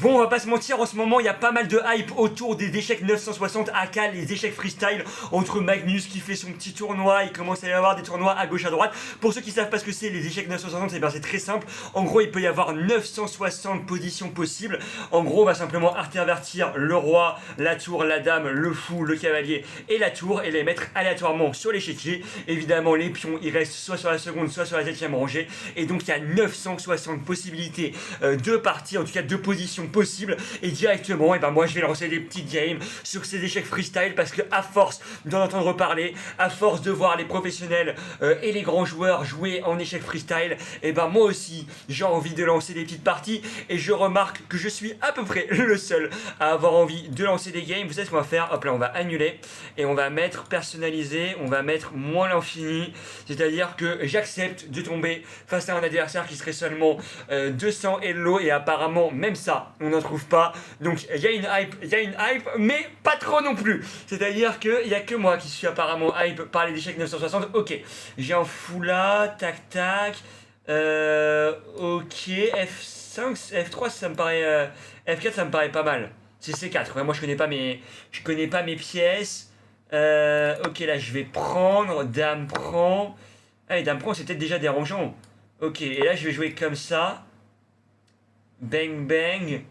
Bon, on va pas se mentir, en ce moment, il y a pas mal de hype autour des échecs 960 AK, les échecs freestyle, entre Magnus qui fait son petit tournoi, il commence à y avoir des tournois à gauche à droite. Pour ceux qui savent pas ce que c'est, les échecs 960, eh bien c'est très simple. En gros, il peut y avoir 960 positions possibles. En gros, on va simplement intervertir le roi, la tour, la dame, le fou, le cavalier et la tour et les mettre aléatoirement sur l'échiquier. Évidemment, les pions, ils restent soit sur la seconde, soit sur la 7ème rangée. Et donc, il y a 960 possibilités de parties, en tout cas de positions possible, et directement et ben moi je vais lancer des petites games sur ces échecs freestyle parce que à force d'en entendre parler, à force de voir les professionnels et les grands joueurs jouer en échecs freestyle, et ben moi aussi j'ai envie de lancer des petites parties et je remarque que je suis à peu près le seul à avoir envie de lancer des games. Vous savez ce qu'on va faire? Hop là, on va annuler et on va mettre personnalisé, on va mettre moins l'infini, c'est-à-dire que j'accepte de tomber face à un adversaire qui serait seulement 200 hello et apparemment même ça on n'en trouve pas. Donc il y a une hype, mais pas trop non plus. C'est-à-dire qu'il n'y a que moi qui suis apparemment hype par les échecs 960. Ok, j'ai un fou là, tac tac. Ok, F5, F3 ça me paraît. F4 ça me paraît pas mal. C'est C4. Ouais, moi je connais pas mes pièces. Ok, là je vais prendre. Dame prend. Allez, dame prend, c'est peut-être déjà dérangeant. Ok, et là je vais jouer comme ça. Bang bang.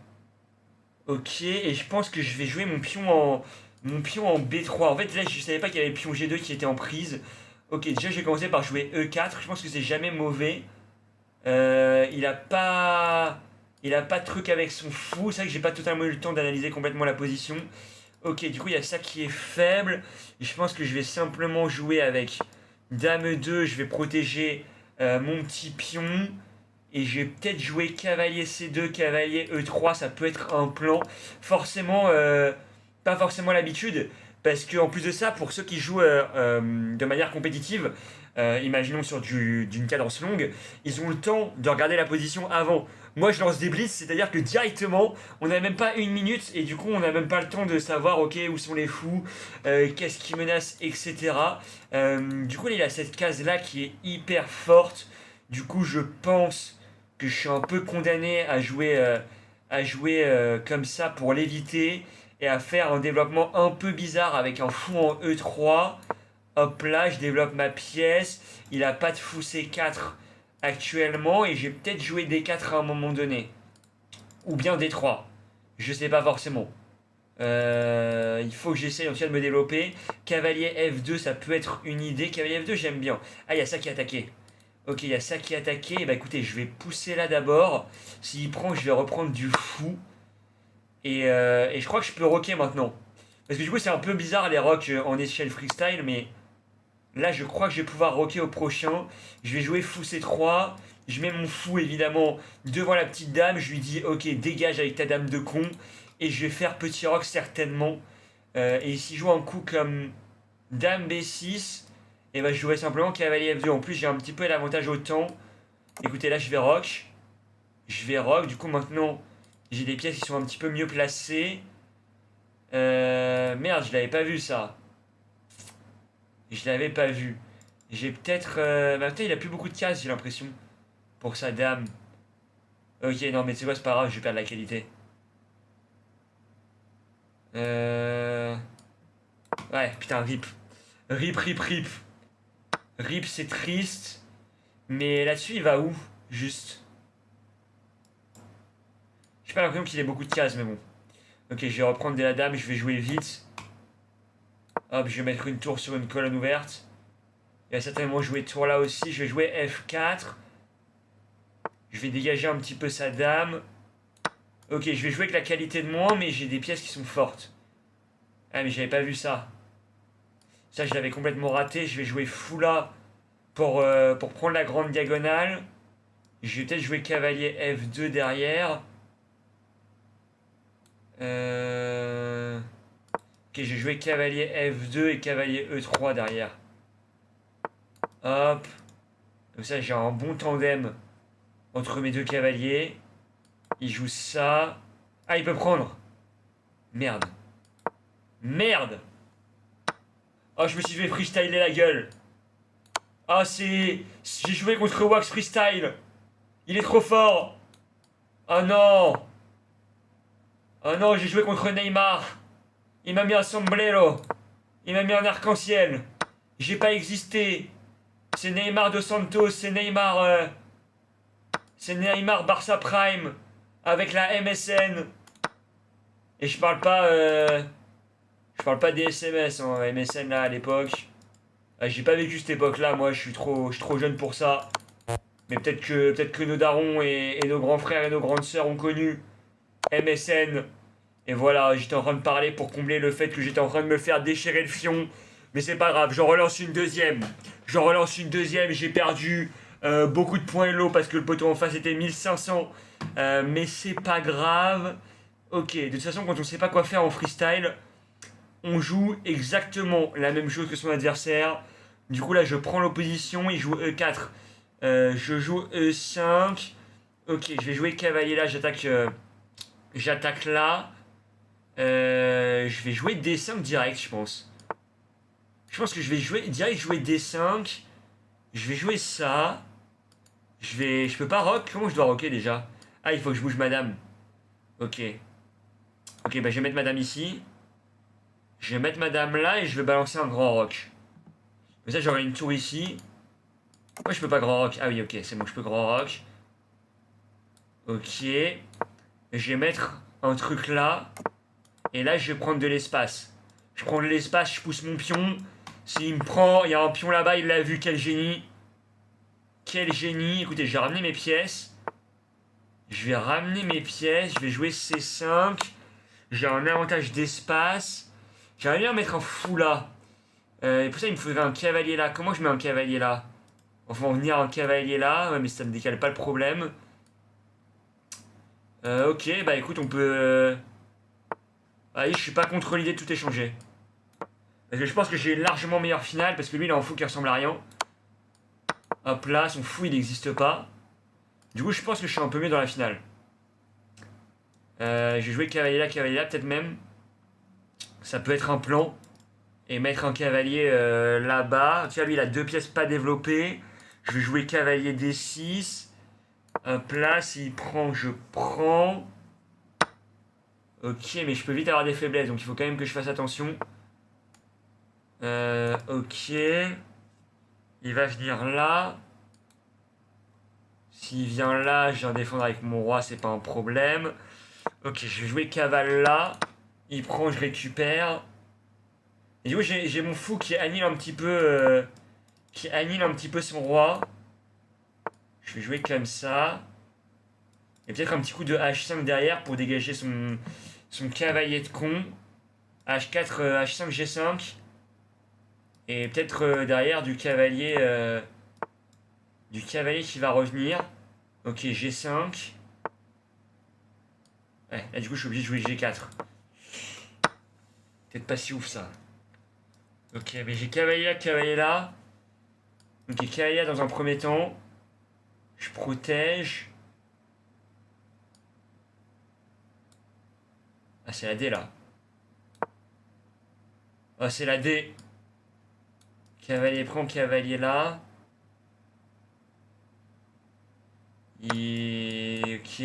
Ok, et je pense que je vais jouer mon pion en B3. En fait, là, je savais pas qu'il y avait le pion G2 qui était en prise. Ok, déjà, j'ai commencé par jouer E4. Je pense que c'est jamais mauvais. Il a pas. Il a pas de truc avec son fou. C'est vrai que j'ai pas totalement eu le temps d'analyser complètement la position. Ok, du coup, il y a ça qui est faible. Je pense que je vais simplement jouer avec Dame 2. Je vais protéger mon petit pion. Et je vais peut-être jouer cavalier C2, cavalier E3, ça peut être un plan. Forcément, pas forcément l'habitude, parce que en plus de ça, pour ceux qui jouent de manière compétitive, imaginons sur d'une cadence longue, ils ont le temps de regarder la position avant. Moi, je lance des blitz, c'est-à-dire que directement, on n'a même pas une minute, et du coup, on n'a même pas le temps de savoir, ok, où sont les fous, qu'est-ce qui menace, etc. Du coup, il y a cette case-là qui est hyper forte. Du coup, je pense que je suis un peu condamné à jouer comme ça pour l'éviter et à faire un développement un peu bizarre avec un fou en E3. Hop là, je développe ma pièce. Il a pas de fou C4 actuellement et j'ai peut-être joué D4 à un moment donné. Ou bien D3. Je sais pas forcément. Il faut que j'essaye en tout cas de me développer. Cavalier F2, ça peut être une idée. Cavalier F2, j'aime bien. Ah, il y a ça qui est attaqué. Ok, il y a ça qui est attaqué. Bah écoutez, je vais pousser là d'abord. S'il prend, je vais reprendre du fou. Et je crois que je peux rocker maintenant. Parce que du coup, c'est un peu bizarre les rocks en échelle freestyle, mais là, je crois que je vais pouvoir rocker au prochain. Je vais jouer fou C3. Je mets mon fou évidemment devant la petite dame. Je lui dis, ok, dégage avec ta dame de con. Et je vais faire petit rock certainement. Et s'il joue un coup comme dame B6, et bah je jouerai simplement cavalier F2. En plus, j'ai un petit peu l'avantage au temps. Écoutez, là, je vais rock. Je vais rock. Du coup, maintenant, j'ai des pièces qui sont un petit peu mieux placées. Merde, je l'avais pas vu ça. Je l'avais pas vu. J'ai peut-être. Bah, peut-être il a plus beaucoup de cases, j'ai l'impression. Pour sa dame. Ok, non, mais c'est quoi, c'est pas grave, je vais perdre la qualité. Euh... Ouais, putain, rip. Rip, rip, rip. Rip, c'est triste. Mais là-dessus, il va où? Juste. J'ai pas l'impression qu'il ait beaucoup de cases, mais bon. Ok, je vais reprendre de la dame, je vais jouer vite. Hop, je vais mettre une tour sur une colonne ouverte. Il va certainement jouer tour là aussi. Je vais jouer F4. Je vais dégager un petit peu sa dame. Ok, je vais jouer avec la qualité de moins, mais j'ai des pièces qui sont fortes. Ah, mais j'avais pas vu ça. Ça, je l'avais complètement raté. Je vais jouer fou là pour prendre la grande diagonale. Je vais peut-être jouer cavalier F2 derrière. Ok, je vais jouer cavalier F2 et cavalier E3 derrière. Hop. Comme ça, j'ai un bon tandem entre mes deux cavaliers. Il joue ça. Ah, il peut prendre. Merde. Merde. Oh, je me suis fait freestyler la gueule. Ah, c'est... J'ai joué contre Wax Freestyle. Il est trop fort. Oh non. Oh non, j'ai joué contre Neymar. Il m'a mis un sombrero. Il m'a mis un arc-en-ciel. J'ai pas existé. C'est Neymar dos Santos, c'est Neymar Barça Prime avec la MSN. Et je parle pas des SMS, hein, MSN là à l'époque. Ah, j'ai pas vécu cette époque-là, moi je suis trop jeune pour ça. Mais peut-être que nos darons et nos grands frères et nos grandes sœurs ont connu MSN. Et voilà, j'étais en train de parler pour combler le fait que j'étais en train de me faire déchirer le fion. Mais c'est pas grave, j'en relance une deuxième. J'en relance une deuxième, j'ai perdu beaucoup de points Elo parce que le poteau en face était 1500. Mais c'est pas grave. Ok, de toute façon, quand on sait pas quoi faire en freestyle, on joue exactement la même chose que son adversaire. Du coup, là, je prends l'opposition, il joue E4. Je joue E5. Ok, je vais jouer cavalier là, j'attaque là. Je vais jouer D5 direct, je pense. Je pense que je vais jouer D5. Je vais jouer ça. Je peux pas rock. Comment je dois rocker déjà? Ah, il faut que je bouge madame. Ok. Ok, bah je vais mettre madame ici. Je vais mettre madame là et je vais balancer un grand rock. Comme ça, j'aurai une tour ici. Moi, je peux pas grand rock. Ah oui, ok, c'est bon, je peux grand rock. Ok. Je vais mettre un truc là. Et là, je vais prendre de l'espace. Je prends de l'espace, je pousse mon pion. S'il me prend, il y a un pion là-bas, il l'a vu, quel génie. Quel génie. Écoutez, je vais ramener mes pièces. Je vais ramener mes pièces, je vais jouer C5. J'ai un avantage d'espace. J'aimerais bien mettre un fou là. Et pour ça, il me faudrait un cavalier là. Comment je mets un cavalier là? Enfin, on va venir un cavalier là. Ouais, mais ça ne décale pas le problème. Ok, bah écoute, on peut... Allez, je suis pas contre l'idée de tout échanger. Parce que je pense que j'ai largement meilleure finale. Parce que lui, il a un fou qui ressemble à rien. Hop là, son fou, il n'existe pas. Du coup, je pense que je suis un peu mieux dans la finale. Je vais jouer cavalier là, peut-être même. Ça peut être un plan. Et mettre un cavalier là-bas. Tu vois, lui, il a deux pièces pas développées. Je vais jouer cavalier D6. Hop là, s'il prend, je prends. Ok, mais je peux vite avoir des faiblesses, donc il faut quand même que je fasse attention. Ok. Il va venir là. S'il vient là, je viens défendre avec mon roi, c'est pas un problème. Ok, je vais jouer cavale là. Il prend, je récupère. Et du coup, j'ai mon fou qui annule un petit peu... qui annule un petit peu son roi. Je vais jouer comme ça. Et peut-être un petit coup de H5 derrière pour dégager son cavalier de con. H4, H5, G5. Et peut-être derrière du cavalier... du cavalier qui va revenir. Ok, G5. Ouais, là du coup je suis obligé de jouer G4. Peut-être pas si ouf ça. Ok, mais j'ai cavalier là. Ok, cavalier dans un premier temps. Je protège. Ah, c'est la D là. Ah, c'est la D. Cavalier prend cavalier là. Ok.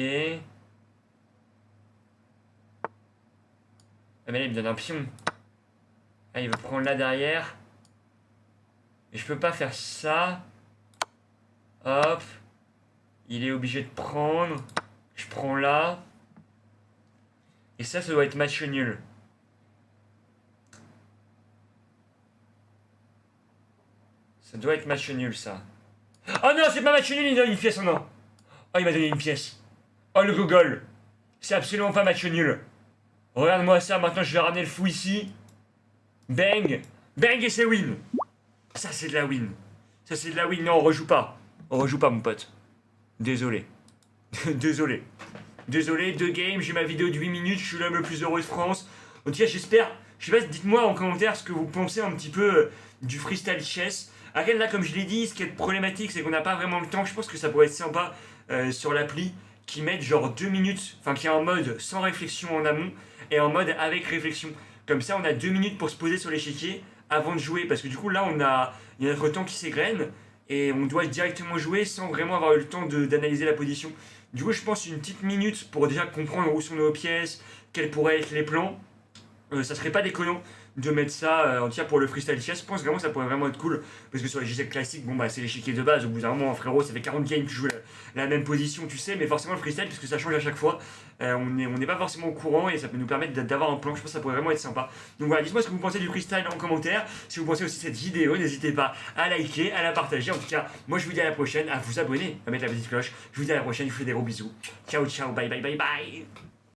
Ah, mais là il me donne un pion. Ah, il veut prendre là derrière. Et je peux pas faire ça. Hop. Il est obligé de prendre. Je prends là. Et ça doit être match nul. Ça doit être match nul, ça. Oh non, c'est pas match nul, il donne une pièce, oh non. Oh, il m'a donné une pièce. Oh, le gogol. C'est absolument pas match nul. Regarde-moi ça, maintenant je vais ramener le fou ici. Bang. Bang et c'est win. Ça, c'est de la win. Ça, c'est de la win. Non, on rejoue pas. On rejoue pas, mon pote. Désolé. Désolé. Désolé, 2 games, j'ai ma vidéo de 8 minutes, je suis l'homme le plus heureux de France. En tout cas, j'espère. Je sais pas, dites-moi en commentaire ce que vous pensez un petit peu du freestyle chess. Again, là, comme je l'ai dit, ce qui est problématique, c'est qu'on n'a pas vraiment le temps. Je pense que ça pourrait être sympa sur l'appli qui mette genre 2 minutes, enfin qui est en mode sans réflexion en amont et en mode avec réflexion. Comme ça, on a 2 minutes pour se poser sur l'échiquier avant de jouer. Parce que du coup, là, il y a notre temps qui s'égrène et on doit directement jouer sans vraiment avoir eu le temps d'analyser la position. Du coup, je pense une petite minute pour déjà comprendre où sont nos pièces, quels pourraient être les plans. Ça serait pas déconnant de mettre ça en tir pour le freestyle chess. Je pense vraiment que ça pourrait vraiment être cool. Parce que sur les GC classiques, bon bah c'est l'échiquier de base. Au bout d'un moment, frérot, ça fait 40 games que tu joues la même position, tu sais. Mais forcément, le freestyle, puisque ça change à chaque fois, on n'est pas forcément au courant et ça peut nous permettre d'avoir un plan. Je pense que ça pourrait vraiment être sympa. Donc voilà, dites-moi ce que vous pensez du freestyle en commentaire. Si vous pensez aussi de cette vidéo, n'hésitez pas à liker, à la partager. En tout cas, moi je vous dis à la prochaine, à vous abonner, à mettre la petite cloche. Je vous dis à la prochaine, je vous fais des gros bisous. Ciao, ciao, bye, bye, bye, bye.